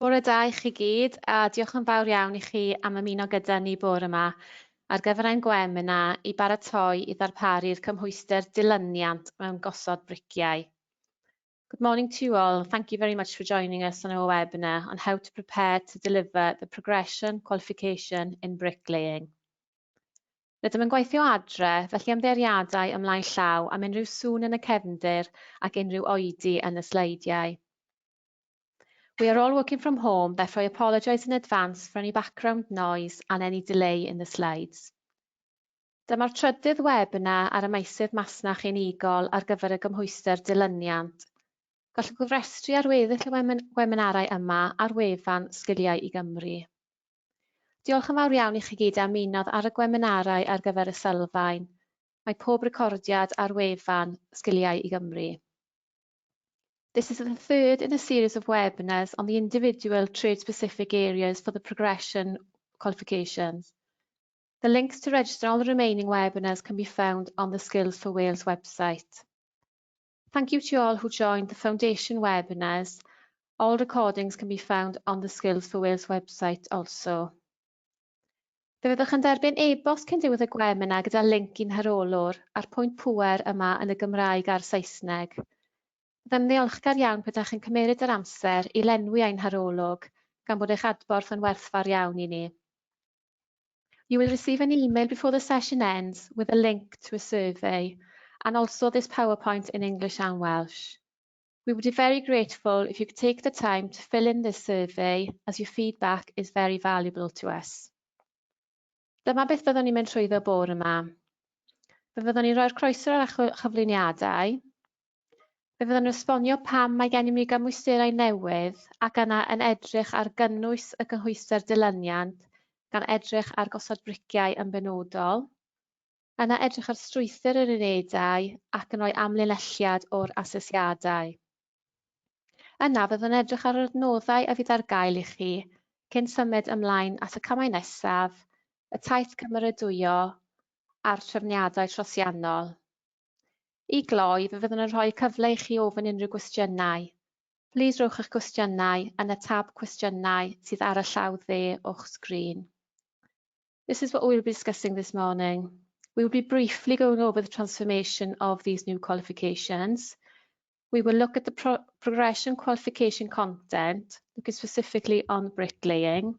Bore da i chi gyd, a diolch yn fawr iawn i chi am ymuno gyda ni bore yma ar gyfer ein gwem yna i baratoi i ddarparu'r cymhwyster dilyniant mewn gosod briciau. Good morning to you all. Thank you very much for joining us on our webinar on how to prepare to deliver the progression qualification in bricklaying. Rydym yn gweithio adre, felly ymddeiriadau ymlaen llaw am unrhyw sŵn yn y cefndir ac unrhyw oedi yn y sleidiau. We are all working from home, therefore I apologise in advance for any background noise and any delay in the slides. Dyma'r trydydd webinar ar y meysydd masnach unigol ar gyfer y gymhwyster dilyniant. Gallwch gyfrestru ar weddill y webinarau yma ar wefan Sgiliau i Gymru. Diolch yn fawr iawn i chi gyd am ymunodd ar y webinarau ar gyfer y sylfaen. Mae pob recordiad ar wefan Sgiliau i Gymru. This is the third in a series of webinars on the individual trade-specific areas for the progression qualifications. The links to register all the remaining webinars can be found on the Skills for Wales website. Thank you to all who joined the foundation webinars. All recordings can be found on the Skills for Wales website also. Fe fyddwch yn derbyn e-bost cyn diwedd y webinar gyda link i'n harolwr a'r pwynt pŵer yma yn y Gymraeg a'r Saesneg. Byddai'n ddiolchgar iawn pydach chi'n cymeryd yr amser i lenwi ein harolwg gan bod eich adborth yn werthfawr iawn i ni. You will receive an email before the session ends with a link to a survey and also this PowerPoint in English and Welsh. We would be very grateful if you could take the time to fill in this survey as your feedback is very valuable to us. Dyma beth fyddwn ni'n mynd trwyddo bore yma. Fe fyddwn ni'n rhoi'r croeso ar chyflwyniadau. Fe fyddwn ni'n esbonio pam mae gennym ni gymwysterau newydd ac yna yn edrych ar gynnwys y cymhwyster dilyniant gan edrych ar gosod briciau yn benodol. Yna edrych ar strwythur yr unedau ac yn rhoi amlinelliad o'r asesiadau. Yna fyddwn edrych ar yr adnoddau a fydd ar gael i chi cyn symud ymlaen at y camau nesaf, y taith cymeradwyo a'r trefniadau trosiannol. I gloi, fe fyddwn yn rhoi cyfle i chi ofyn unrhyw gwestiynau. Plis rhowch eich gwestiynau yn y tab cwestiynau sydd ar y llaw dde o'ch sgrin. This is what we will be discussing this morning. We will be briefly going over the transformation of these new qualifications. We will look at the progression qualification content, looking specifically on bricklaying,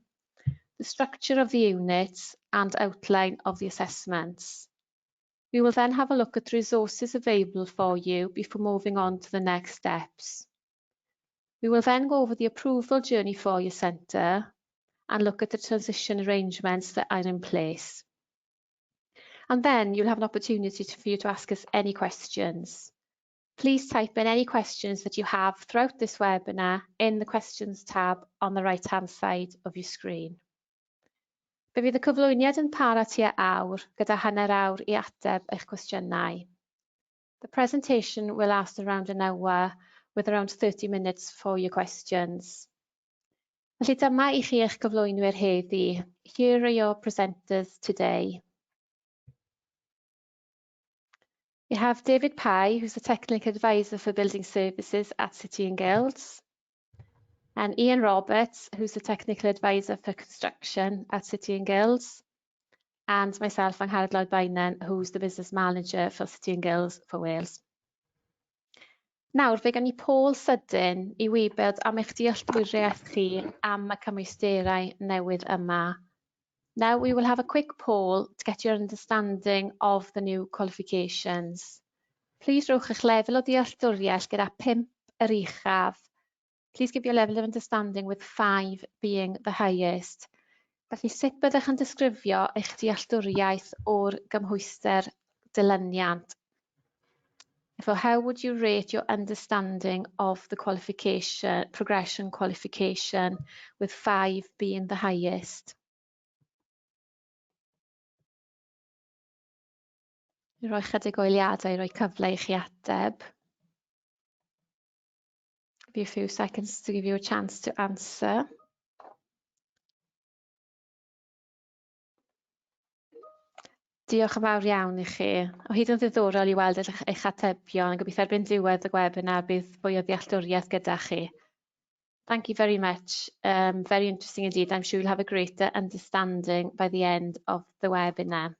the structure of the units and outline of the assessments. We will then have a look at the resources available for you before moving on to the next steps. We will then go over the approval journey for your centre and look at the transition arrangements that are in place. And then you'll have an opportunity for you to ask us any questions. Please type in any questions that you have throughout this webinar in the questions tab on the right-hand side of your screen. Fe fydd y cyflwyniad yn para tua awr gyda hanner awr i ateb eich cwestiynau. The presentation will last around an hour with around 30 minutes for your questions. Felly dyma i chi eich cyflwynwyr heddi. Here are your presenters today. We have David Pye, who's the Technical Advisor for Building Services at City and Guilds, and Ian Roberts, who's the Technical Advisor for Construction at City and Guilds, and myself, Angharad Lloyd-Bainan, who's the Business Manager for City and Guilds for Wales. Nawr, fe gan ni Paul sydyn i wybod am eich dealltwriaeth chi am y cymwysterau newydd yma. Now we will have a quick poll to get your understanding of the new qualifications. Please rhowch eich lefel o dealltwriaeth gyda 5 yr uchaf. Please give your level of understanding with 5 being the highest. Felly sut byddech yn disgrifio eich dealltwriaeth o'r gymhwyster dilyniant? So how would you rate your understanding of the qualification, progression qualification, with 5 being the highest? I roi chydig o eiliadau i roi cyfle i chi ateb. Give you a few seconds to give you a chance to answer. Diolch yn fawr iawn i chi. O hyd yn ddiddorol i weld eich atebion, yn gobeithio erbyn diwedd y webinar bydd fwy o ddealltwriaeth gyda chi. Thank you very much. Very interesting indeed. I'm sure you'll have a greater understanding by the end of the webinar.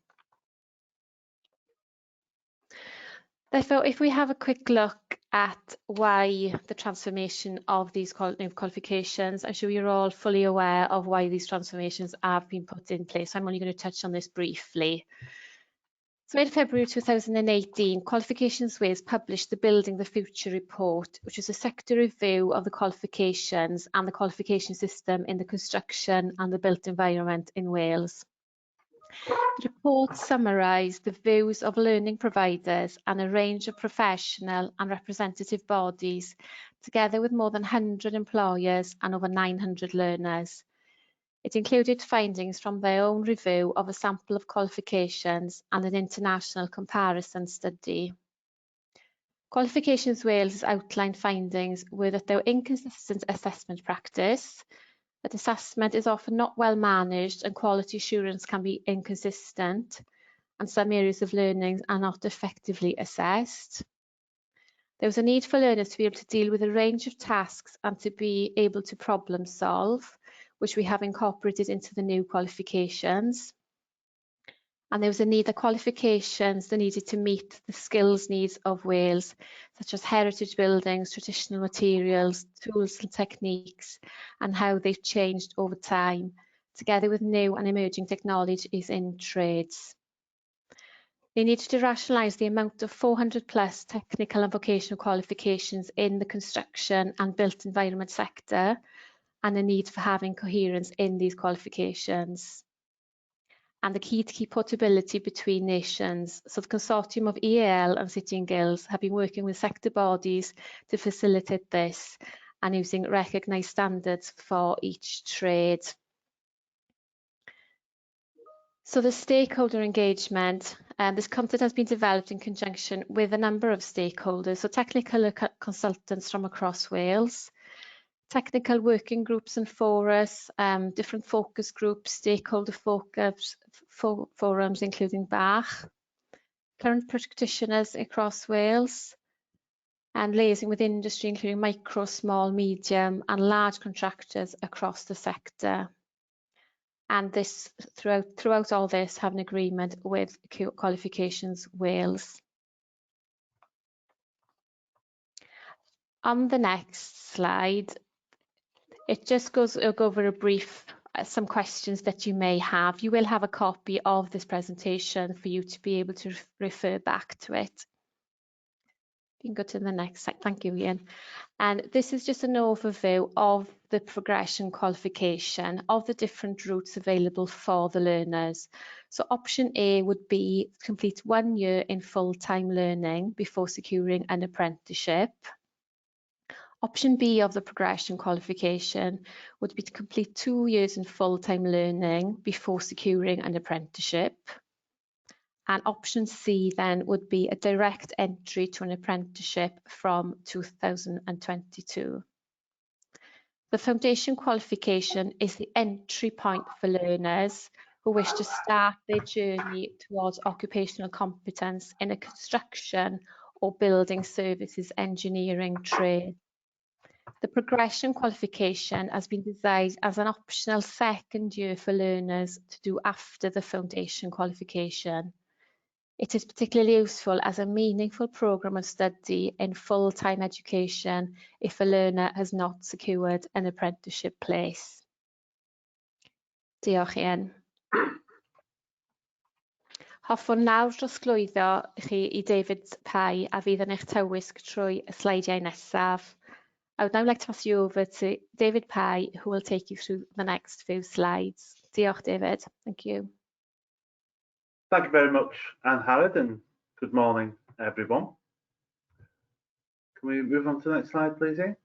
Therefore, if we have a quick look at why the transformation of these qualifications, I'm sure you're all fully aware of why these transformations have been put in place. I'm only going to touch on this briefly. So in February 2018, Qualifications Wales published the Building the Future report, which is a sector review of the qualifications and the qualification system in the construction and the built environment in Wales. The report summarised the views of learning providers and a range of professional and representative bodies, together with more than 100 employers and over 900 learners. It included findings from their own review of a sample of qualifications and an international comparison study. Qualifications Wales' outlined findings were that there were inconsistent assessment practice, that assessment is often not well managed and quality assurance can be inconsistent, and some areas of learning are not effectively assessed. There was a need for learners to be able to deal with a range of tasks and to be able to problem solve, which we have incorporated into the new qualifications. And there was a need that qualifications that needed to meet the skills needs of Wales, such as heritage buildings, traditional materials, tools and techniques, and how they've changed over time, together with new and emerging technologies in trades. They needed to rationalise the amount of 400 plus technical and vocational qualifications in the construction and built environment sector, and the need for having coherence in these qualifications. And the key to keep portability between nations. So the consortium of EAL and City and Guilds have been working with sector bodies to facilitate this and using recognised standards for each trade. So the stakeholder engagement, this content has been developed in conjunction with a number of stakeholders, so technical consultants from across Wales, technical working groups and forums, different focus groups, stakeholder focus forums including BACH, current practitioners across Wales, and liaising with industry including micro, small, medium and large contractors across the sector. And this throughout all this have an agreement with Qualifications Wales. On the next slide, it just goes over a brief, some questions that you may have. You will have a copy of this presentation for you to be able to refer back to it. You can go to the next slide. Thank you, Ian. And this is just an overview of the progression qualification of the different routes available for the learners. So option A would be complete 1 year in full-time learning before securing an apprenticeship. Option B of the progression qualification would be to complete 2 years in full-time learning before securing an apprenticeship. And option C then would be a direct entry to an apprenticeship from 2022. The foundation qualification is the entry point for learners who wish to start their journey towards occupational competence in a construction or building services engineering trade. The progression qualification has been designed as an optional second year for learners to do after the foundation qualification. It is particularly useful as a meaningful programme of study in full-time education if a learner has not secured an apprenticeship place. Diolch, Ian. Hoffwn nawr drosglwyddo chi I David Pye a fydd yn eich tywysg trwy y sleidiau nesaf. I would now like to pass you over to David Pye, who will take you through the next few slides. Diolch, David. Thank you. Thank you very much, Anne-Harrod, and good morning, everyone. Can we move on to the next slide, please, Ian?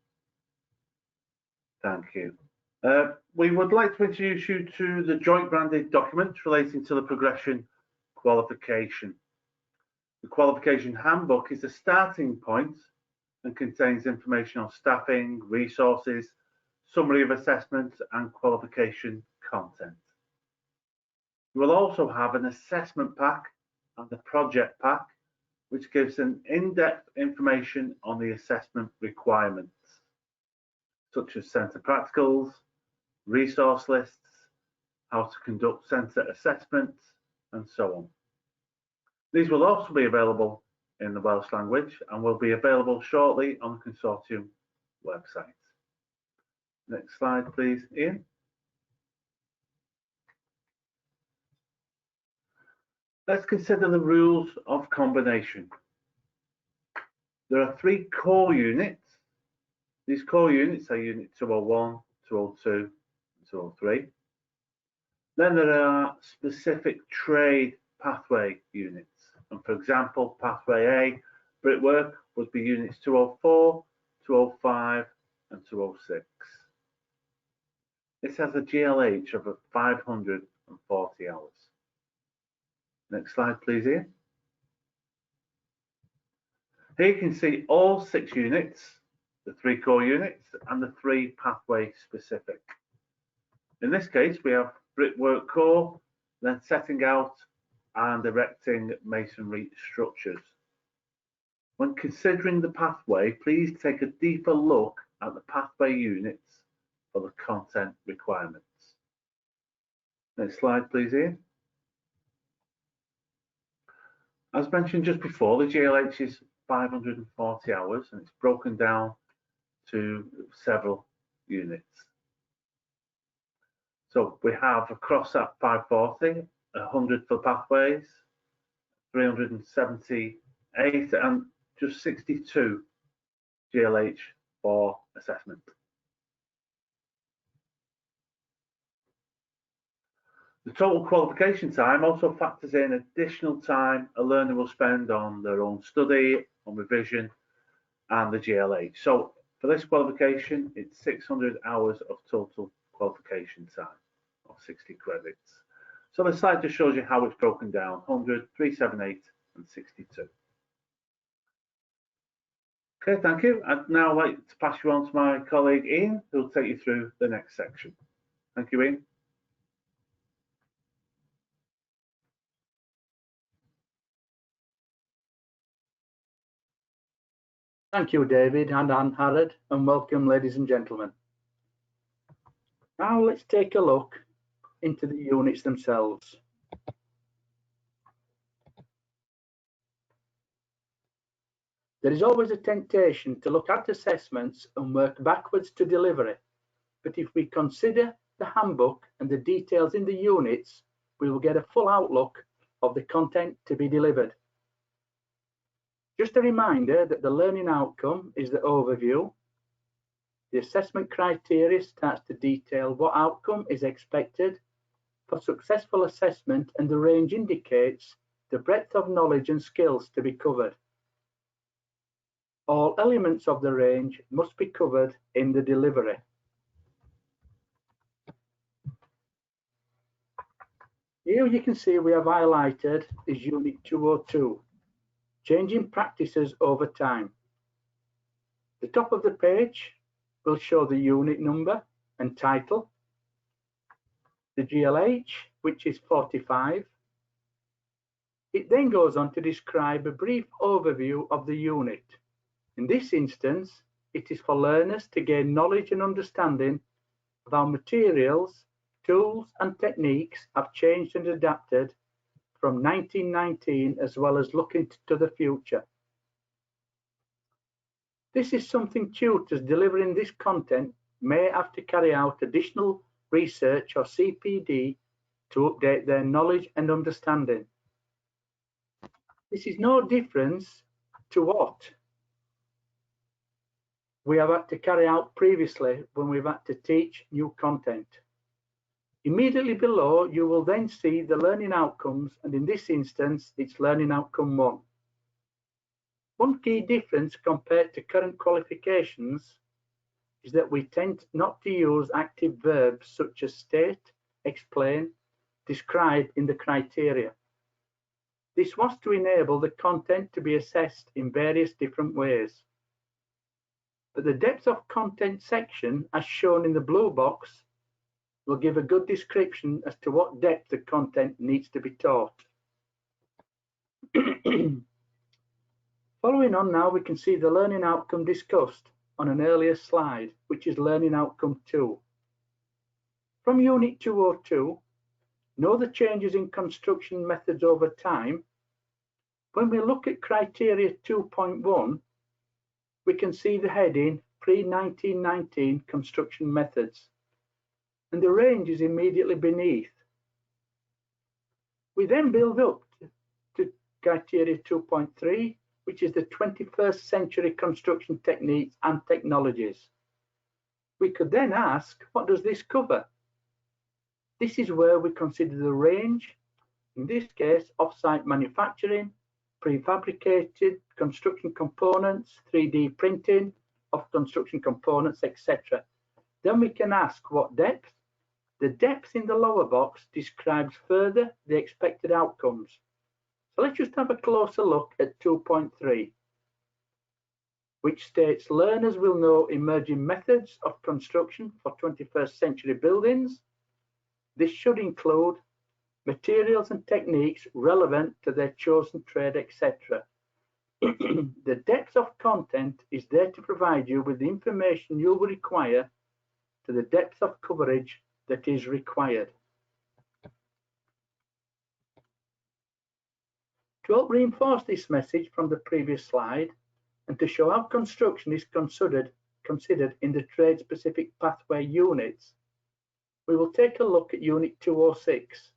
Thank you. We would like to introduce you to the joint branded documents relating to the progression qualification. The qualification handbook is a starting point and contains information on staffing, resources, summary of assessment and qualification content. You will also have an assessment pack and the project pack, which gives an in-depth information on the assessment requirements. such as centre practicals, resource lists, how to conduct centre assessments, and so on. These will also be available in the Welsh language and will be available shortly on the consortium website. Next slide, please, Ian. Let's consider the rules of combination. There are 3 core units. These core units are Unit 201, 202, and 203. Then there are specific trade pathway units. And for example, Pathway A, brickwork, would be Units 204, 205, and 206. This has a GLH of 540 hours. Next slide, please, Ian. Here you can see all 6 units, the 3 core units, and the 3 pathway specific. In this case, we have brickwork core, then setting out and erecting masonry structures. When considering the pathway, please take a deeper look at the pathway units for the content requirements. Next slide, please, Ian. As mentioned just before, the GLH is 540 hours and it's broken down to several units. So we have across that 540, 100 for pathways, 378 and just 62 GLH for assessment. The total qualification time also factors in additional time a learner will spend on their own study, on revision, and the GLH. So for this qualification, it's 600 hours of total qualification time, or 60 credits. So the slide just shows you how it's broken down: 100, 378, and 62. Okay, thank you. I'd now like to pass you on to my colleague Ian, who will take you through the next section. Thank you, Ian. Thank you, David and Anne Harrod, and welcome, ladies and gentlemen. Now let's take a look into the units themselves. There is always a temptation to look at assessments and work backwards to delivery, but if we consider the handbook and the details in the units, we will get a full outlook of the content to be delivered. Just a reminder that the learning outcome is the overview. The assessment criteria starts to detail what outcome is expected for successful assessment, and the range indicates the breadth of knowledge and skills to be covered. All elements of the range must be covered in the delivery. Here you can see we have highlighted is Unit 202. Changing practices over time. The top of the page will show the unit number and title, the GLH, which is 45. It then goes on to describe a brief overview of the unit. In this instance, it is for learners to gain knowledge and understanding of how materials, tools and techniques have changed and adapted from 1919, as well as looking to the future. This is something tutors delivering this content may have to carry out additional research or CPD to update their knowledge and understanding. This is no difference to what we have had to carry out previously when we've had to teach new content. Immediately below, you will then see the learning outcomes, and in this instance, it's learning outcome 1. One key difference compared to current qualifications is that we tend not to use active verbs such as state, explain, describe in the criteria. This was to enable the content to be assessed in various different ways. But the depth of content section, as shown in the blue box, will give a good description as to what depth the content needs to be taught. Following on now, we can see the learning outcome discussed. on an earlier slide, which is learning outcome 2. From Unit 202, know the changes in construction methods over time. When we look at criteria 2.1, we can see the heading pre-1919 construction methods, and the range is immediately beneath. We then build up to criteria 2.3, which is the 21st century construction techniques and technologies. We could then ask, what does this cover? This is where we consider the range, in this case, off-site manufacturing, prefabricated construction components, 3D printing of construction components, etc. Then we can ask what depth. The depth in the lower box describes further the expected outcomes. So let's just have a closer look at 2.3, which states learners will know emerging methods of construction for 21st century buildings. This should include materials and techniques relevant to their chosen trade, etc. The depth of content is there to provide you with the information you will require to the depth of coverage that is required. To help reinforce this message from the previous slide and to show how construction is considered in the trade-specific pathway units, we will take a look at Unit 206.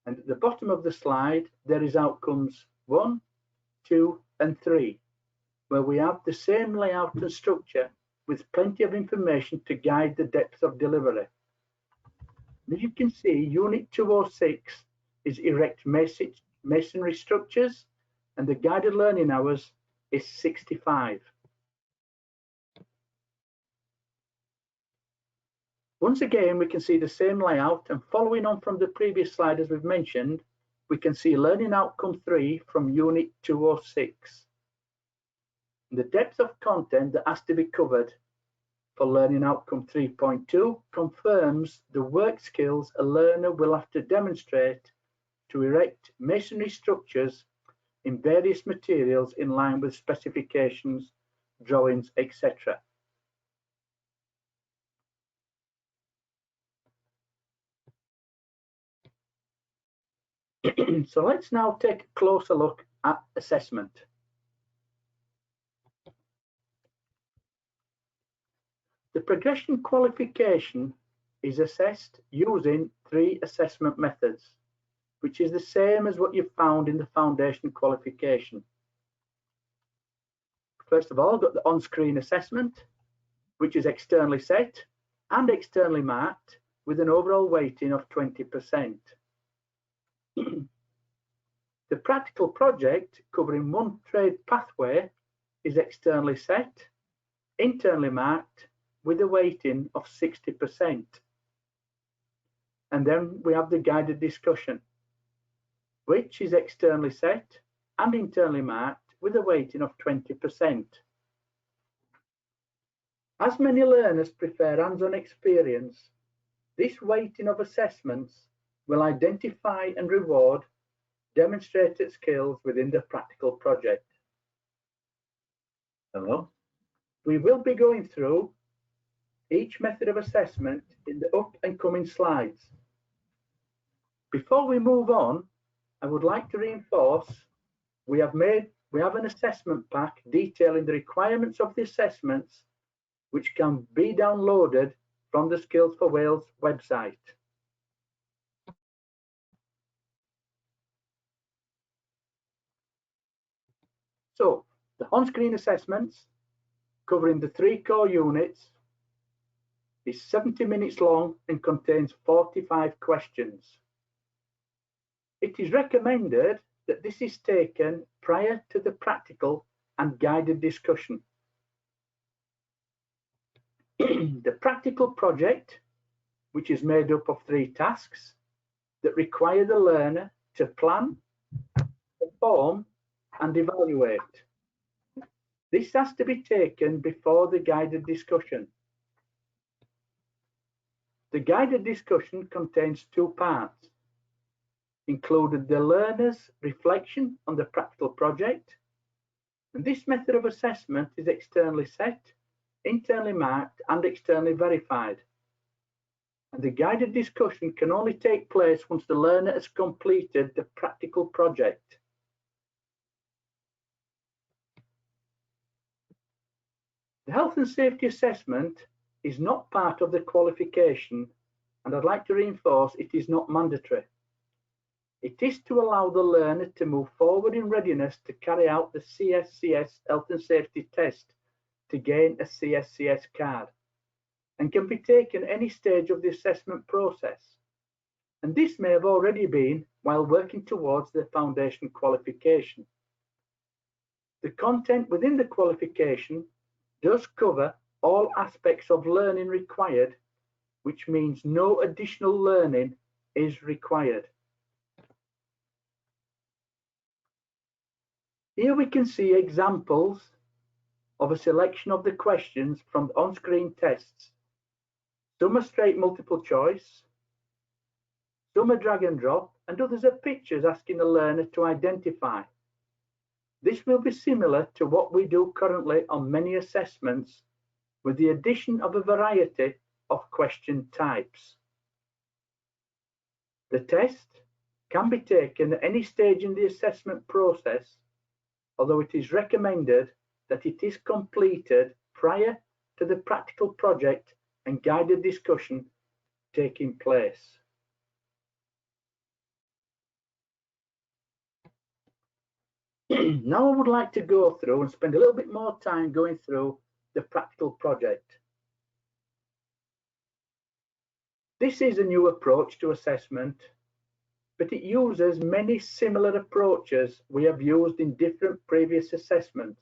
And at the bottom of the slide, there is outcomes 1, 2, and 3, where we have the same layout and structure with plenty of information to guide the depth of delivery. As you can see, Unit 206 is erect masonry structures, and the guided learning hours is 65. Once again, we can see the same layout, and following on from the previous slide, as we've mentioned, we can see learning outcome 3 from Unit 206. The depth of content that has to be covered for learning outcome 3.2 confirms the work skills a learner will have to demonstrate to erect masonry structures in various materials in line with specifications, drawings, etc. So let's now take a closer look at assessment. The progression qualification is assessed using 3 assessment methods, which is the same as what you found in the foundation qualification. First of all, got the on-screen assessment, which is externally set and externally marked with an overall weighting of 20%. The practical project covering one trade pathway is externally set, internally marked with a weighting of 60%. And then we have the guided discussion, which is externally set and internally marked with a weighting of 20%. As many learners prefer hands-on experience, this weighting of assessments will identify and reward demonstrated skills within the practical project. Hello. We will be going through each method of assessment in the up and coming slides. Before we move on, I would like to reinforce we have an assessment pack detailing the requirements of the assessments, which can be downloaded from the Skills for Wales website. So the on-screen assessments covering the 3 core units is 70 minutes long and contains 45 questions. It is recommended that this is taken prior to the practical and guided discussion. The practical project, which is made up of 3 tasks that require the learner to plan, perform, and evaluate. This has to be taken before the guided discussion. The guided discussion contains 2 parts, including the learner's reflection on the practical project, and this method of assessment is externally set internally marked and externally verified. And the guided discussion can only take place once the learner has completed the practical project. The health and safety assessment is not part of the qualification, and I'd like to reinforce it is not mandatory. It is to allow the learner to move forward in readiness to carry out the CSCS health and safety test to gain a CSCS card, and can be taken at any stage of the assessment process. And this may have already been while working towards the foundation qualification. The content within the qualification does cover all aspects of learning required, which means no additional learning is required. Here we can see examples of a selection of the questions from the on-screen tests. Some are straight multiple choice, some are drag and drop, and others are pictures asking the learner to identify. This will be similar to what we do currently on many assessments, with the addition of a variety of question types. The test can be taken at any stage in the assessment process, although it is recommended that it is completed prior to the practical project and guided discussion taking place. Now I would like to go through and spend a little bit more time going through the practical project. This is a new approach to assessment, but it uses many similar approaches we have used in different previous assessments,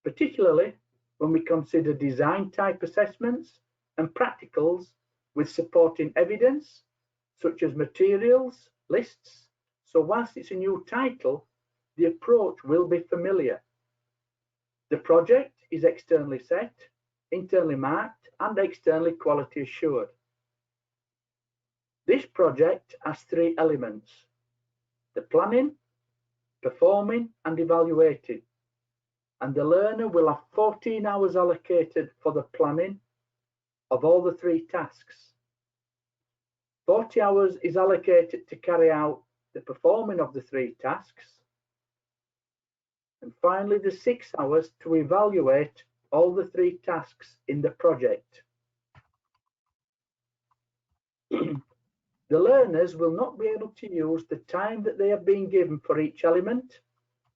particularly when we consider design type assessments and practicals with supporting evidence such as materials, lists. So whilst it's a new title, the approach will be familiar. The project is externally set, internally marked, and externally quality assured. This project has three elements: the planning, performing, and evaluating. And the learner will have 14 hours allocated for the planning of all the three tasks. 40 hours is allocated to carry out the performing of the three tasks. And finally, the 6 hours to evaluate all the three tasks in the project. The learners will not be able to use the time that they have been given for each element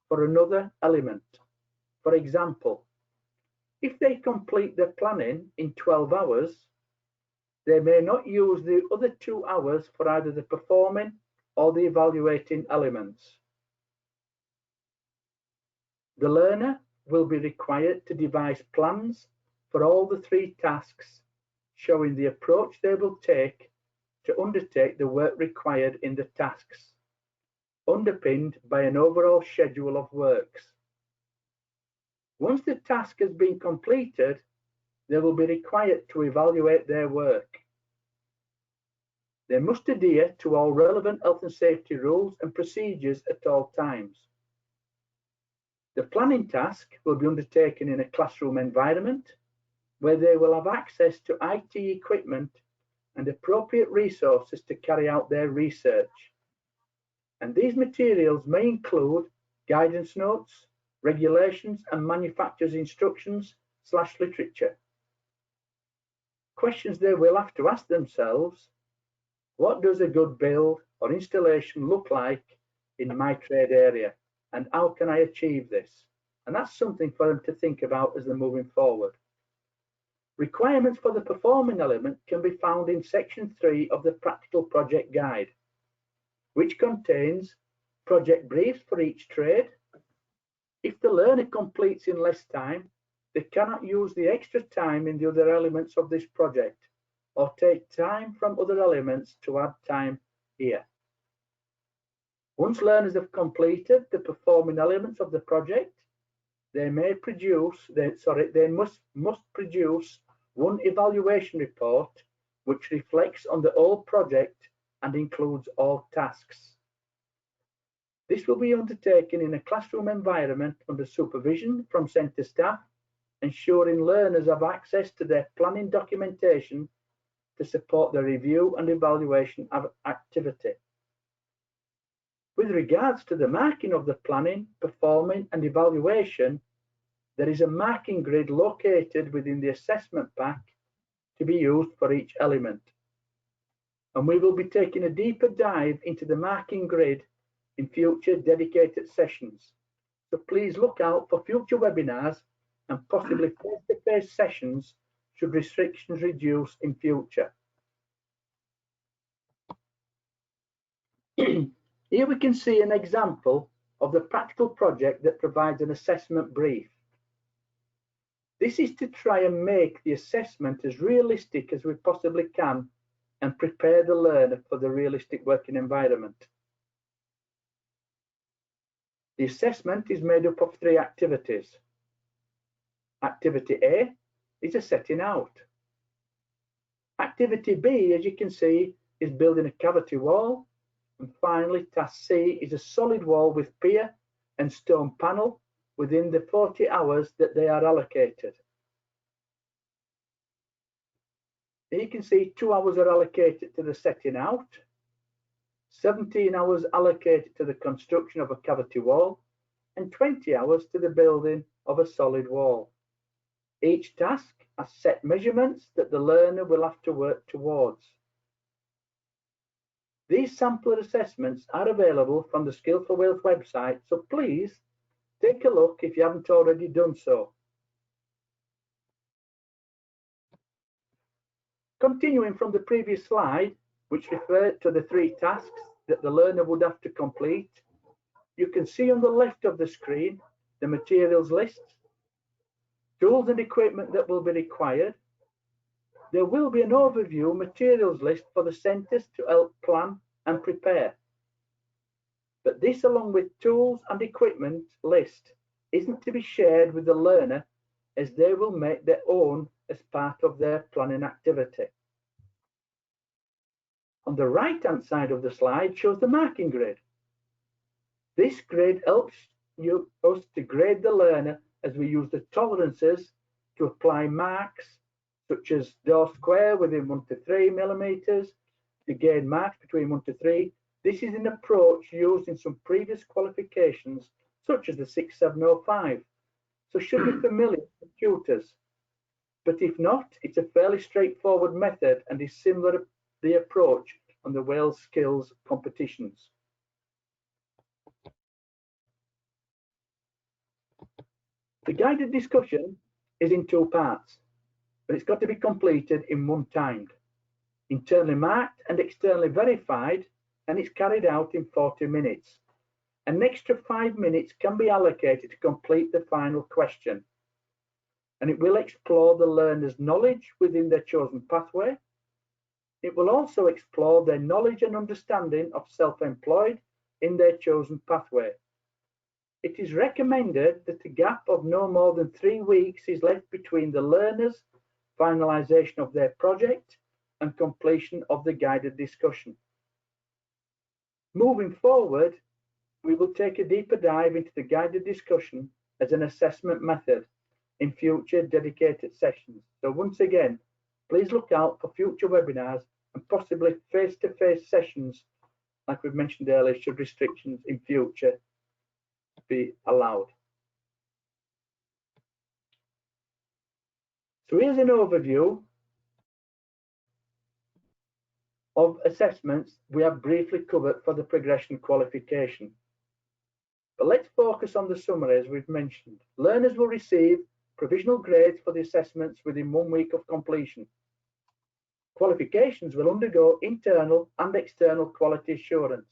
for another element. For example, if they complete their planning in 12 hours, they may not use the other 2 hours for either the performing or the evaluating elements. The learner will be required to devise plans for all the three tasks, showing the approach they will take to undertake the work required in the tasks, underpinned by an overall schedule of works. Once the task has been completed, they will be required to evaluate their work. They must adhere to all relevant health and safety rules and procedures at all times. The planning task will be undertaken in a classroom environment where they will have access to IT equipment and appropriate resources to carry out their research. And these materials may include guidance notes, regulations, and manufacturer's instructions / literature. Questions they will have to ask themselves: what does a good build or installation look like in my trade area, and how can I achieve this? And that's something for them to think about as they're moving forward. Requirements for the performing element can be found in section 3 of the practical project guide, which contains project briefs for each trade. If the learner completes in less time, they cannot use the extra time in the other elements of this project, or take time from other elements to add time here. Once learners have completed the performing elements of the project, they must produce one evaluation report which reflects on the whole project and includes all tasks. This will be undertaken in a classroom environment under supervision from centre staff ensuring learners have access to their planning documentation to support the review and evaluation of activity. With regards to the marking of the planning, performing and evaluation, there is a marking grid located within the assessment pack to be used for each element. And we will be taking a deeper dive into the marking grid in future dedicated sessions. So please look out for future webinars and possibly face-to-face sessions should restrictions reduce in future. Here we can see an example of the practical project that provides an assessment brief. This is to try and make the assessment as realistic as we possibly can and prepare the learner for the realistic working environment. The assessment is made up of 3 activities. Activity A is a setting out. Activity B, as you can see, is building a cavity wall. And finally, task C is a solid wall with pier and stone panel within the 40 hours that they are allocated. Here you can see 2 hours are allocated to the setting out, 17 hours allocated to the construction of a cavity wall, and 20 hours to the building of a solid wall. Each task has set measurements that the learner will have to work towards. These sample assessments are available from the Skills for Wales website, so please take a look if you haven't already done so. Continuing from the previous slide, which referred to the 3 tasks that the learner would have to complete, you can see on the left of the screen the materials list, tools and equipment that will be required. There will be an overview materials list for the centres to help plan and prepare. But this, along with tools and equipment list, isn't to be shared with the learner, as they will make their own as part of their planning activity. On the right-hand side of the slide shows the marking grid. This grid helps us to grade the learner as we use the tolerances to apply marks such as door square within 1 to 3 millimeters, to gain marks between 1 to 3. This is an approach used in some previous qualifications such as the 6705, so should be familiar with tutors. But if not, it's a fairly straightforward method and is similar to the approach on the Wales Skills competitions. The guided discussion is in 2 parts, but it's got to be completed in 1 time, internally marked and externally verified, and it's carried out in 40 minutes. An extra 5 minutes can be allocated to complete the final question, and it will explore the learner's knowledge within their chosen pathway. It will also explore their knowledge and understanding of self-employed in their chosen pathway. It is recommended that a gap of no more than 3 weeks is left between the learner's finalisation of their project and completion of the guided discussion. Moving forward, we will take a deeper dive into the guided discussion as an assessment method in future dedicated sessions. So once again, please look out for future webinars and possibly face-to-face sessions, like we've mentioned earlier, should restrictions in future be allowed. So here's an overview of assessments we have briefly covered for the progression qualification. But let's focus on the summary as we've mentioned. Learners will receive provisional grades for the assessments within 1 week of completion. Qualifications will undergo internal and external quality assurance,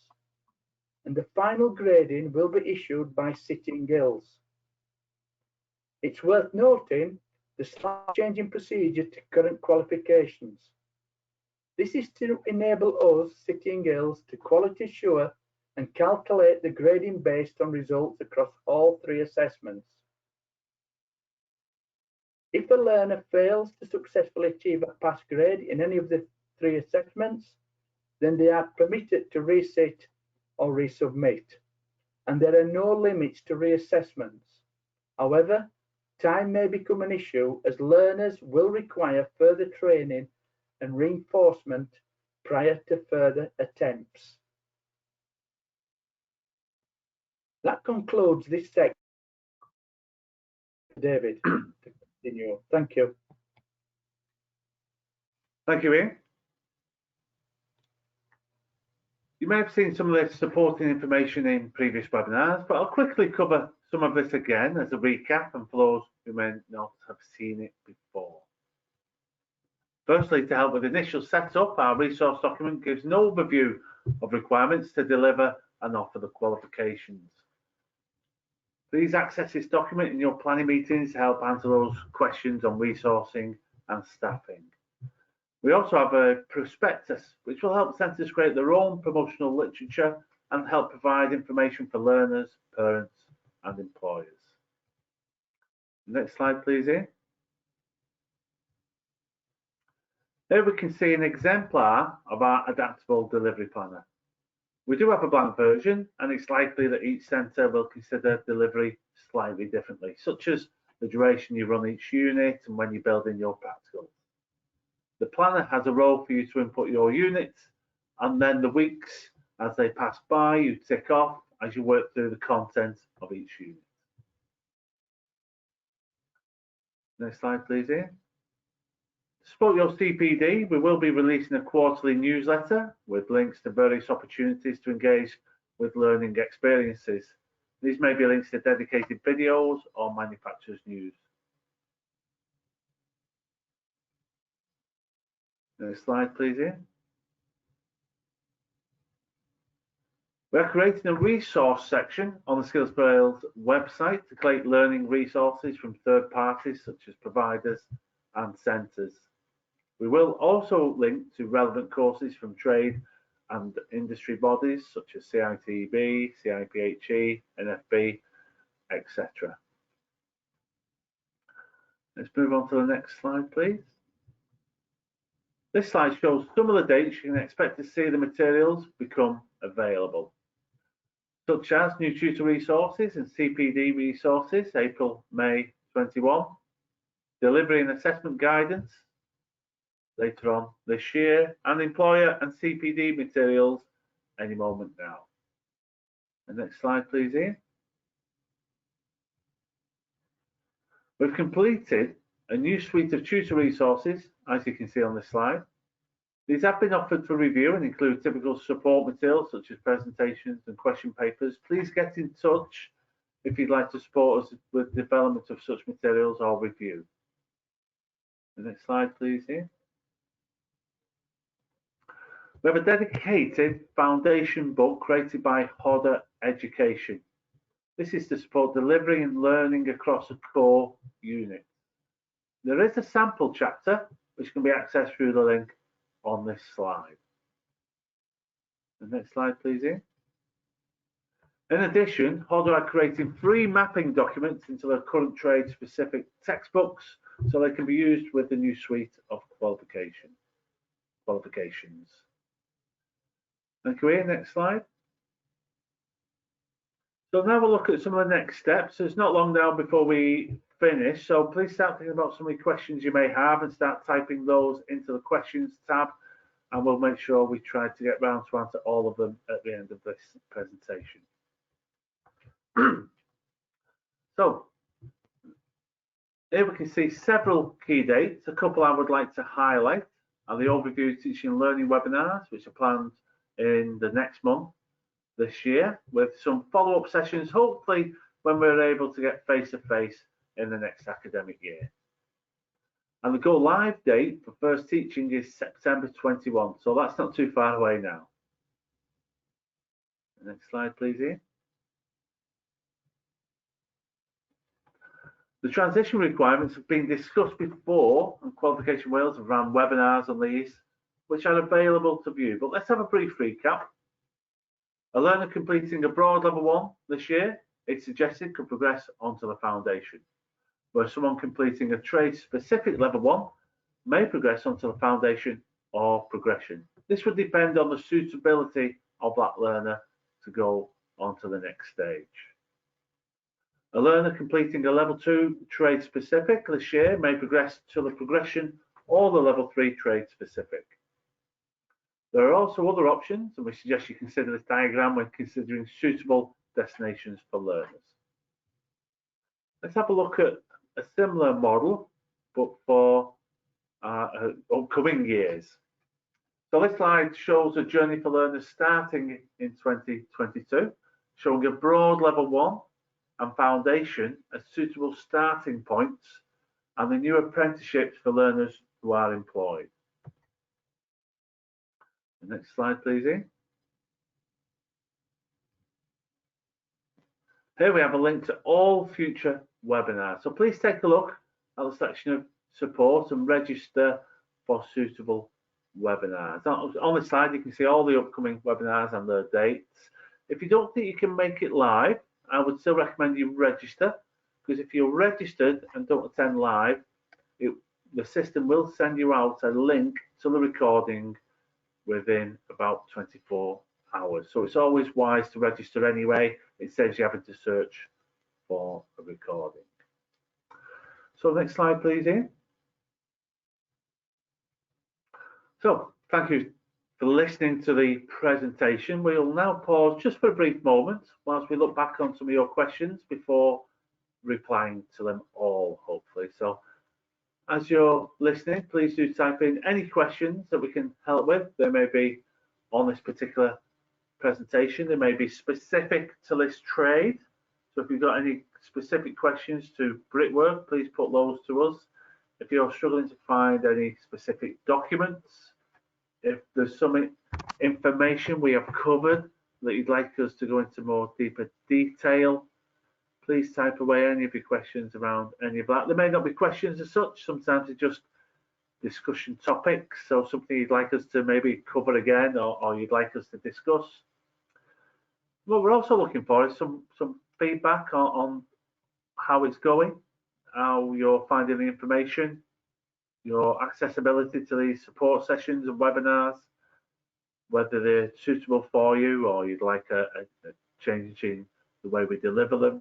and the final grading will be issued by sitting guilds. It's worth noting the slight change in procedure to current qualifications. This is to enable us, sitting guilds, to quality assure and calculate the grading based on results across all 3 assessments. If a learner fails to successfully achieve a pass grade in any of the 3 assessments, then they are permitted to resit or resubmit, and there are no limits to reassessments. However, time may become an issue as learners will require further training and reinforcement prior to further attempts. That concludes this section. David, to continue. Thank you. Thank you, Ian. You may have seen some of this supporting information in previous webinars, but I'll quickly cover some of this again as a recap and for those who may not have seen it before. Firstly, to help with initial setup, our resource document gives an overview of requirements to deliver and offer the qualifications. Please access this document in your planning meetings to help answer those questions on resourcing and staffing. We also have a prospectus, which will help centres create their own promotional literature and help provide information for learners, parents and employers. Next slide, please, Ian. Here we can see an exemplar of our adaptable delivery planner. We do have a blank version, and it's likely that each centre will consider delivery slightly differently, such as the duration you run each unit and when you're building your practicals. The planner has a role for you to input your units, and then the weeks as they pass by, you tick off as you work through the content of each unit. Next slide, please, Ian. To support your CPD, we will be releasing a quarterly newsletter with links to various opportunities to engage with learning experiences. These may be links to dedicated videos or manufacturers' news. Next slide, please, Ian. We are creating a resource section on the Skills for Wales website to collect learning resources from third parties such as providers and centres. We will also link to relevant courses from trade and industry bodies such as CITB, CIPHE, NFB, etc. Let's move on to the next slide, please. This slide shows some of the dates you can expect to see the materials become available, such as new tutor resources and CPD resources, April, May 21, delivery and assessment guidance later on this year, and employer and CPD materials any moment now. The next slide, please, Ian. We've completed a new suite of tutor resources, as you can see on this slide. These have been offered for review and include typical support materials such as presentations and question papers. Please get in touch if you'd like to support us with the development of such materials or review. The next slide, please, Ian. We have a dedicated foundation book created by Hodder Education. This is to support delivery and learning across a core unit. There is a sample chapter which can be accessed through the link on this slide. The next slide, please, Ian. In addition, Hodder are creating free mapping documents into their current trade-specific textbooks so they can be used with the new suite of qualifications. Thank you, Ian. Next slide. So now we'll look at some of the next steps. It's not long now before we finish, so please start thinking about some of the questions you may have and start typing those into the questions tab, and we'll make sure we try to get round to answer all of them at the end of this presentation. So here we can see several key dates. A couple I would like to highlight are the overview teaching and learning webinars, which are planned in the next month this year, with some follow-up sessions, hopefully when we're able to get face-to-face in the next academic year. And the go live date for first teaching is September 21, so that's not too far away now. Next slide, please, Ian. The transition requirements have been discussed before, and Qualification Wales have run webinars on these, which are available to view. But let's have a brief recap. A learner completing a broad level 1 this year, it's suggested, could progress onto the foundation, where someone completing a trade-specific level 1 may progress onto the foundation or progression. This would depend on the suitability of that learner to go onto the next stage. A learner completing a level 2 trade specific this year may progress to the progression or the level 3 trade specific. There are also other options, and we suggest you consider this diagram when considering suitable destinations for learners. Let's have a look at a similar model, but for upcoming years. So this slide shows a journey for learners starting in 2022, showing a broad level 1 and foundation as suitable starting points, and the new apprenticeships for learners who are employed. The next slide, please, Ian. Here we have a link to all future webinars. So please take a look at the section of support and register for suitable webinars. On the slide, you can see all the upcoming webinars and their dates. If you don't think you can make it live, I would still recommend you register, because if you're registered and don't attend live, the system will send you out a link to the recording within about 24 hours. So it's always wise to register anyway. It saves you having to search for a recording. So next slide, please, Ian. So thank you for listening to the presentation. We will now pause just for a brief moment whilst we look back on some of your questions before replying to them all, hopefully. So as you're listening, please do type in any questions that we can help with. They may be on this particular presentation. They may be specific to this trade. So if you've got any specific questions to brickwork, please put those to us. If you're struggling to find any specific documents, if there's some information we have covered that you'd like us to go into more deeper detail, please type away any of your questions around any of that. There may not be questions as such, sometimes it's just discussion topics, so something you'd like us to maybe cover again, or you'd like us to discuss. What we're also looking for is some feedback on how it's going, how you're finding the information, your accessibility to these support sessions and webinars, whether they're suitable for you or you'd like a change in the way we deliver them.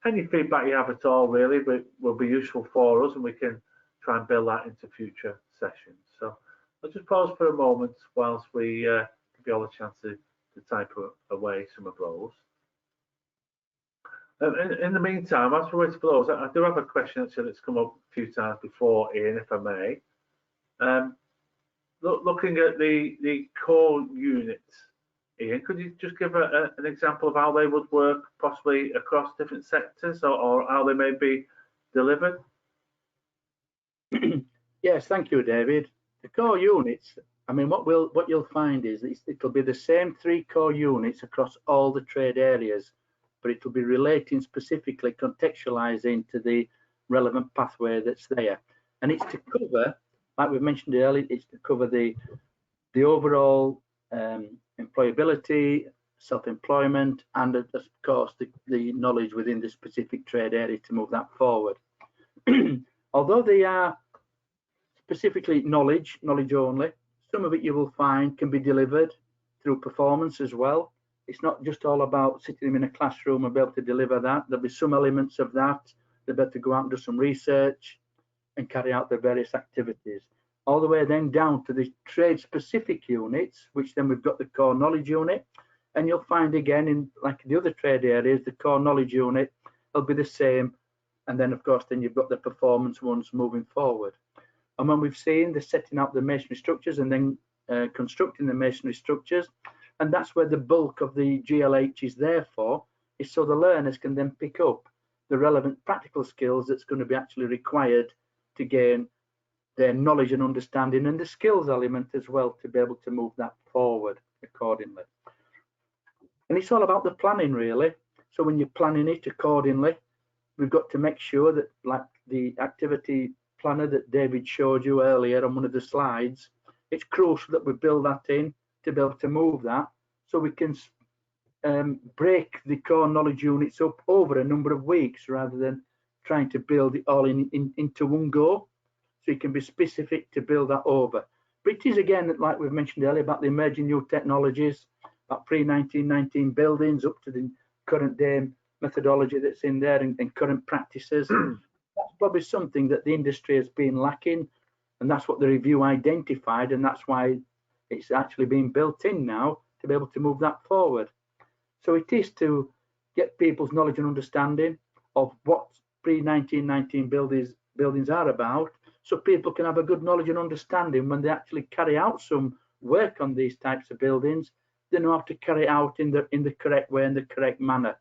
Any feedback you have at all really will be useful for us, and we can try and build that into future sessions. So I'll just pause for a moment whilst we give you all a chance to type away some of those. In the meantime, as we're waiting for those, I do have a question actually that's come up a few times before, Ian, if I may. Looking at the core units, Ian, could you just give an example of how they would work possibly across different sectors, or how they may be delivered? Yes, thank you, David. The core units, I mean, what you'll find is it'll be the same 3 core units across all the trade areas, but it will be relating specifically, contextualizing to the relevant pathway that's there. And it's to cover, like we mentioned earlier, it's to cover the overall employability, self-employment, and of course the knowledge within the specific trade area to move that forward. Although they are specifically knowledge only, some of it you will find can be delivered through performance as well. It's not just all about sitting them in a classroom and be able to deliver that. There'll be some elements of that. They'll be able to go out and do some research and carry out their various activities. All the way then down to the trade-specific units, which then we've got the core knowledge unit. And you'll find again, in like the other trade areas, the core knowledge unit will be the same. And then, of course, then you've got the performance ones moving forward. And when we've seen the setting up the masonry structures and then constructing the masonry structures, and that's where the bulk of the GLH is there for, is so the learners can then pick up the relevant practical skills that's going to be actually required to gain their knowledge and understanding, and the skills element as well, to be able to move that forward accordingly. And it's all about the planning really. So when you're planning it accordingly, we've got to make sure that, like the activity planner that David showed you earlier on one of the slides, it's crucial that we build that in to be able to move that, so we can break the core knowledge units up over a number of weeks rather than trying to build it all into one go. So you can be specific to build that over. But it is, again, like we've mentioned earlier, about the emerging new technologies, about pre-1919 buildings up to the current day methodology that's in there and current practices. That's probably something that the industry has been lacking, and that's what the review identified, and that's why it's actually being built in now to be able to move that forward. So it is to get people's knowledge and understanding of what pre-1919 buildings are about, so people can have a good knowledge and understanding when they actually carry out some work on these types of buildings. They know how to carry it out in the correct way, in the correct manner,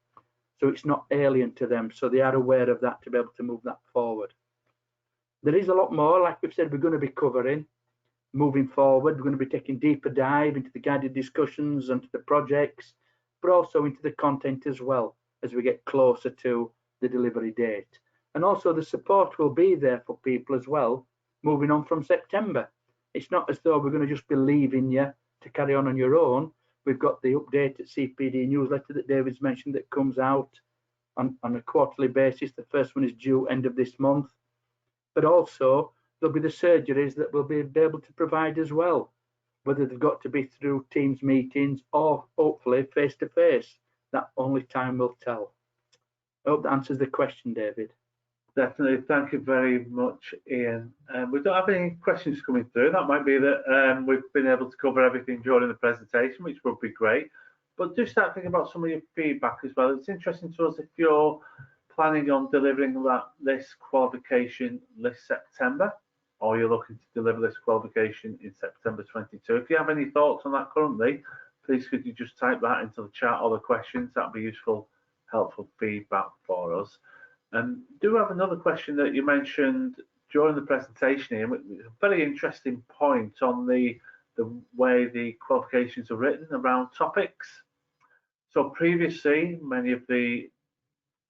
so it's not alien to them, so they are aware of that to be able to move that forward. There is a lot more, like we've said, we're going to be covering moving forward. We're going to be taking deeper dive into the guided discussions and to the projects, but also into the content as well as we get closer to the delivery date. And also the support will be there for people as well moving on from September. It's not as though we're going to just be leaving you to carry on your own. We've got the updated CPD newsletter that David's mentioned that comes out on a quarterly basis. The first one is due end of this month, but also there'll be the surgeries that we'll be able to provide as well, whether they've got to be through Teams meetings or hopefully face to face. That only time will tell. I hope that answers the question, David. Definitely. Thank you very much, Ian. We don't have any questions coming through. That might be that we've been able to cover everything during the presentation, which would be great. But do start thinking about some of your feedback as well. It's interesting to us if you're planning on delivering this qualification this September, or you're looking to deliver this qualification in September 22. If you have any thoughts on that currently, please could you just type that into the chat or the questions. That'd be useful, helpful feedback for us. And do have another question that you mentioned during the presentation, Ian, a very interesting point on the way the qualifications are written around topics. So previously, many of the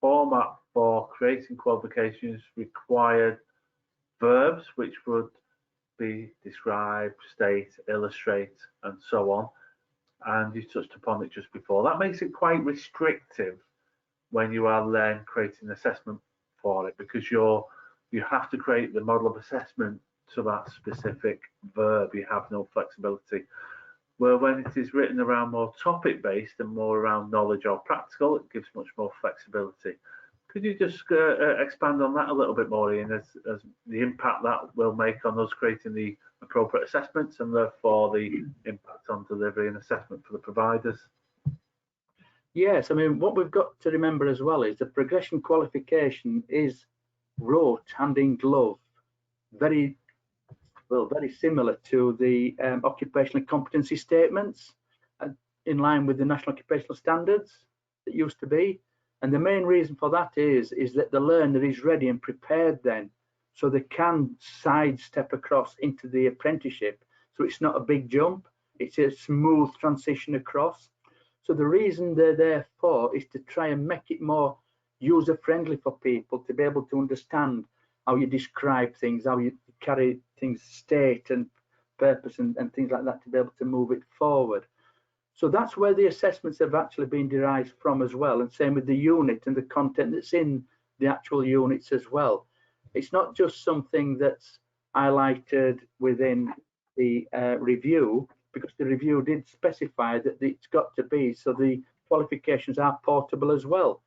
format for creating qualifications required verbs, which would be describe, state, illustrate, and so on. And you touched upon it just before. That makes it quite restrictive when you are then creating an assessment for it, because you have to create the model of assessment to that specific verb. You have no flexibility. Where when it is written around more topic-based and more around knowledge or practical, it gives much more flexibility. Could you just expand on that a little bit more, Ian, as the impact that will make on us creating the appropriate assessments and therefore the impact on delivery and assessment for the providers? Yes, I mean, what we've got to remember as well is the progression qualification is wrote hand in glove, very similar to the occupational competency statements, in line with the National Occupational Standards that used to be. And the main reason for that is that the learner is ready and prepared then, so they can sidestep across into the apprenticeship. So it's not a big jump, it's a smooth transition across. So the reason they're there for is to try and make it more user-friendly for people to be able to understand how you describe things, how you carry things, state and purpose and things like that, to be able to move it forward. So that's where the assessments have actually been derived from as well, and same with the unit and the content that's in the actual units as well. It's not just something that's highlighted within the review, because the review did specify that it's got to be, so the qualifications are portable as well.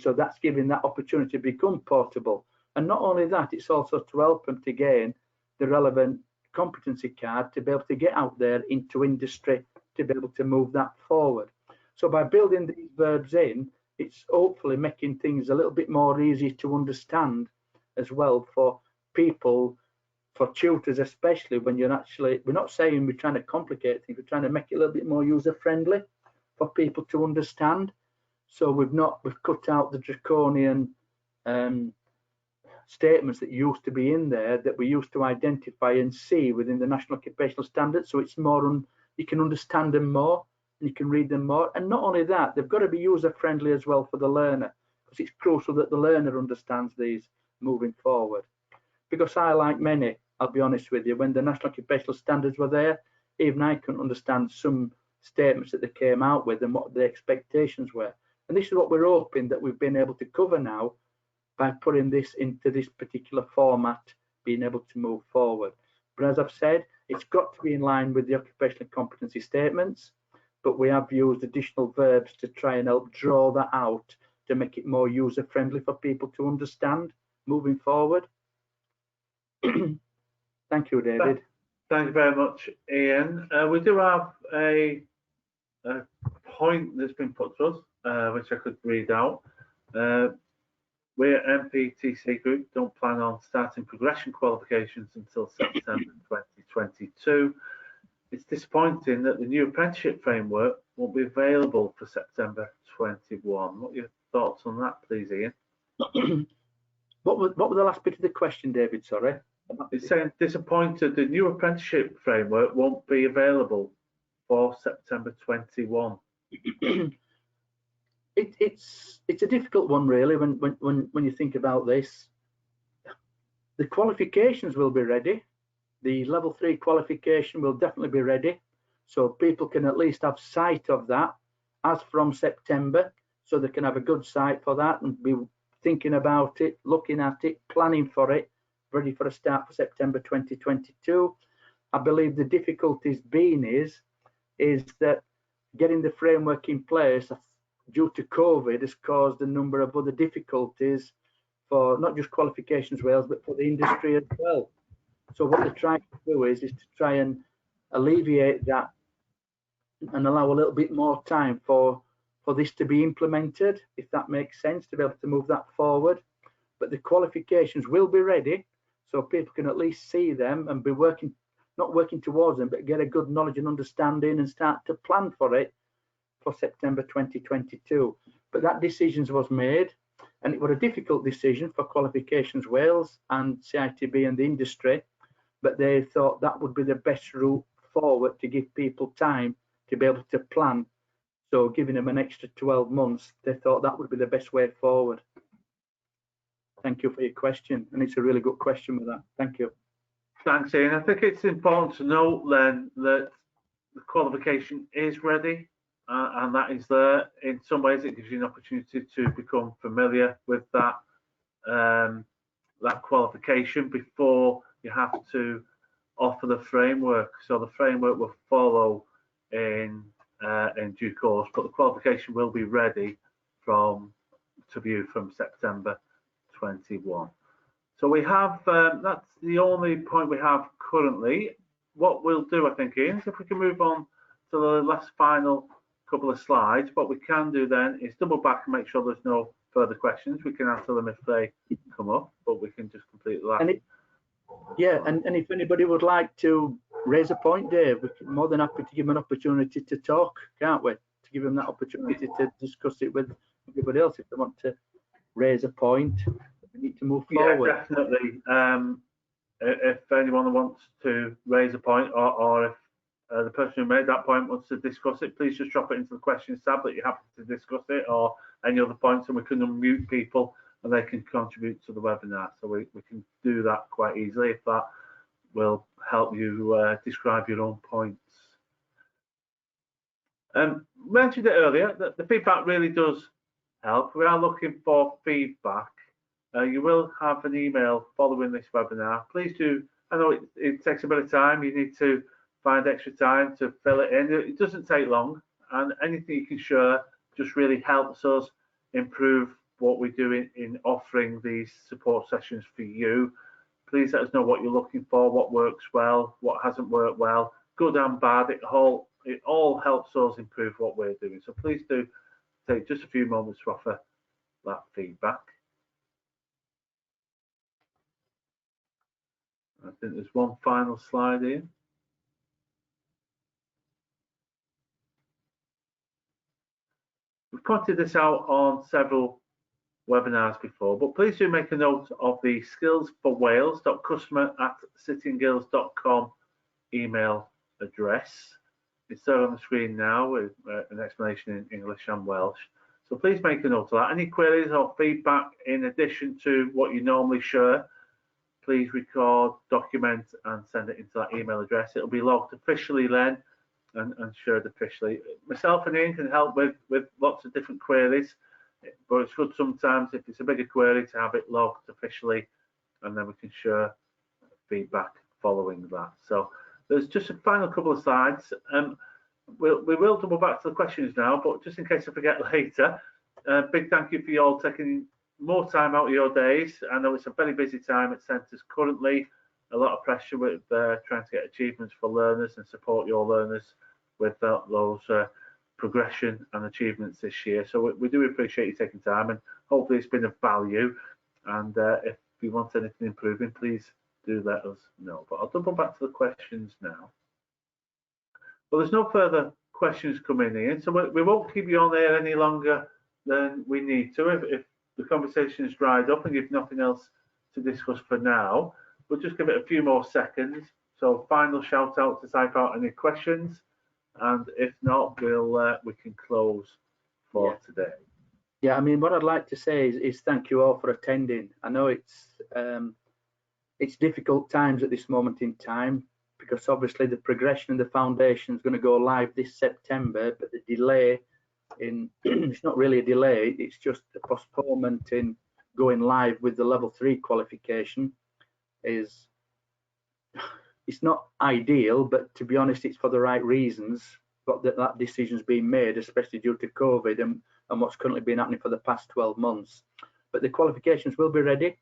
So that's giving that opportunity to become portable. And not only that, it's also to help them to gain the relevant competency card to be able to get out there into industry, to be able to move that forward. So by building these verbs in, it's hopefully making things a little bit more easy to understand as well for people, for tutors especially, when you're actually, we're not saying we're trying to complicate things, we're trying to make it a little bit more user friendly for people to understand. So we've cut out the draconian statements that used to be in there, that we used to identify and see within the National Occupational Standards. So it's more, you can understand them more, and you can read them more. And not only that, they've got to be user friendly as well for the learner, because it's crucial that the learner understands these moving forward. Because I, like many, I'll be honest with you, when the National Occupational Standards were there, even I couldn't understand some statements that they came out with and what the expectations were. And this is what we're hoping that we've been able to cover now by putting this into this particular format, being able to move forward. But as I've said, it's got to be in line with the occupational competency statements, but we have used additional verbs to try and help draw that out to make it more user friendly for people to understand moving forward. Thank you, David. Thank you very much, Ian. We do have a point that's been put to us, which I could read out. We're MPTC Group don't plan on starting progression qualifications until September 2022. It's disappointing that the new apprenticeship framework won't be available for September 21. What are your thoughts on that, please, Ian? What was the last bit of the question, David? Sorry. It's saying disappointed the new apprenticeship framework won't be available for September 21. It's a difficult one, really, when you think about this. The qualifications will be ready. The level 3 qualification will definitely be ready, so people can at least have sight of that as from September, so they can have a good sight for that and be thinking about it, looking at it, planning for it, ready for a start for September 2022. I believe the difficulties being is that getting the framework in place due to COVID has caused a number of other difficulties for not just Qualifications Wales, but for the industry as well. So what they're trying to do is to try and alleviate that and allow a little bit more time for this to be implemented, if that makes sense, to be able to move that forward. But the qualifications will be ready, so people can at least see them and be working, not working towards them, but get a good knowledge and understanding and start to plan for it for September 2022. But that decision was made, and it was a difficult decision for Qualifications Wales and CITB and the industry, but they thought that would be the best route forward to give people time to be able to plan. So giving them an extra 12 months, they thought that would be the best way forward. Thank you for your question, and it's a really good question with that. Thank you. Thanks, Ian. I think it's important to note then that the qualification is ready, and that is there. In some ways, it gives you an opportunity to become familiar with that that qualification before you have to offer the framework. So the framework will follow in due course, but the qualification will be ready to view from September 21. So we have that's the only point we have currently. What we'll do, I think, Ian, is if we can move on to the last final couple of slides, what we can do then is double back and make sure there's no further questions. We can answer them if they come up, but we can just complete the last. And if anybody would like to raise a point, Dave, we're more than happy to give them an opportunity to talk, can't we? To give them that opportunity to discuss it with everybody else if they want to raise a point. We need to move forward. Yeah, definitely. If anyone wants to raise a point, or if the person who made that point wants to discuss it, please just drop it into the questions tab that you're happy to discuss it, or any other points, and we can unmute people and they can contribute to the webinar. So we can do that quite easily if that will help you describe your own points. Mentioned it earlier that the feedback really does help. We are looking for feedback. You will have an email following this webinar. Please do. I know it takes a bit of time. You need to find extra time to fill it in. It doesn't take long, and anything you can share just really helps us improve what we do in offering these support sessions for you. Please let us know what you're looking for, what works well, what hasn't worked well, good and bad. It all helps us improve what we're doing. So please do take just a few moments to offer that feedback. I think there's one final slide here. We've pointed this out on several webinars before, but please do make a note of the skillsforwales.customer@cityandguilds.com email address. It's there on the screen now with an explanation in English and Welsh. So please make a note of that. Any queries or feedback in addition to what you normally share, please record, document, and send it into that email address. It'll be logged officially then and shared officially. Myself and Ian can help with lots of different queries, but it's good sometimes if it's a bigger query to have it logged officially, and then we can share feedback following that. So there's just a final couple of slides. We will double back to the questions now, but just in case I forget later, a big thank you for you all taking more time out of your days. I know it's a very busy time at centres currently, a lot of pressure with trying to get achievements for learners and support your learners with those progression and achievements this year. So we do appreciate you taking time, and hopefully it's been of value. And if you want anything improving, please do let us know. But I'll double back to the questions now. Well, there's no further questions coming in, so we won't keep you on there any longer than we need to. If the conversation is dried up and you've nothing else to discuss for now, we'll just give it a few more seconds. So final shout out to type out any questions, and if not, we can close for today. Yeah, I mean, what I'd like to say is thank you all for attending. I know it's difficult times at this moment in time, because obviously the progression and the foundation is going to go live this September, but the delay in it's not really a delay, it's just a postponement in going live with the level 3 qualification. It's not ideal, but to be honest, it's for the right reasons. But that decision's been made, especially due to COVID and what's currently been happening for the past 12 months. But the qualifications will be ready,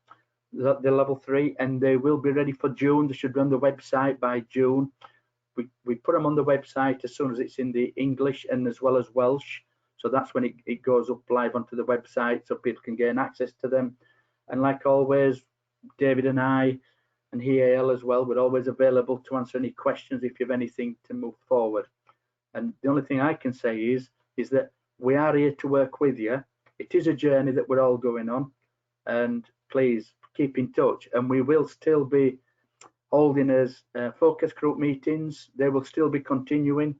the level 3, and they will be ready for June. They should be on the website by June. We put them on the website as soon as it's in the English and as well as Welsh. So that's when it goes up live onto the website, so people can gain access to them. And like always, David and I and HEAL as well, we're always available to answer any questions if you have anything to move forward. And the only thing I can say is that we are here to work with you. It is a journey that we're all going on, and please keep in touch. And we will still be holding as focus group meetings. They will still be continuing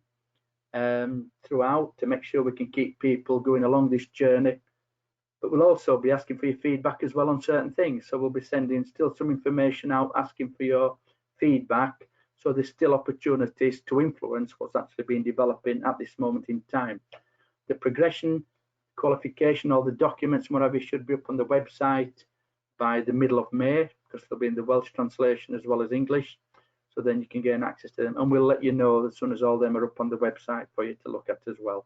throughout to make sure we can keep people going along this journey. But we'll also be asking for your feedback as well on certain things. So we'll be sending still some information out, asking for your feedback. So there's still opportunities to influence what's actually been developing at this moment in time. The progression, qualification, all the documents, whatever, should be up on the website by the middle of May, because they'll be in the Welsh translation as well as English. So then you can gain access to them, and we'll let you know as soon as all them are up on the website for you to look at as well.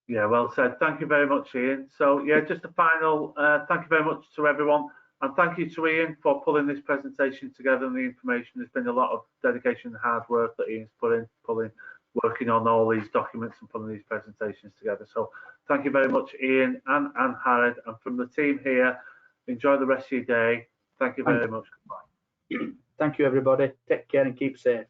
Yeah, well said. Thank you very much, Ian. So yeah, just a final thank you very much to everyone, and thank you to Ian for pulling this presentation together and the information. There's been a lot of dedication and hard work that Ian's working on all these documents and pulling these presentations together. So thank you very much, Ian and Harrod, and from the team here, enjoy the rest of your day. Thank you very much. Goodbye. Thank you, everybody. Take care and keep safe.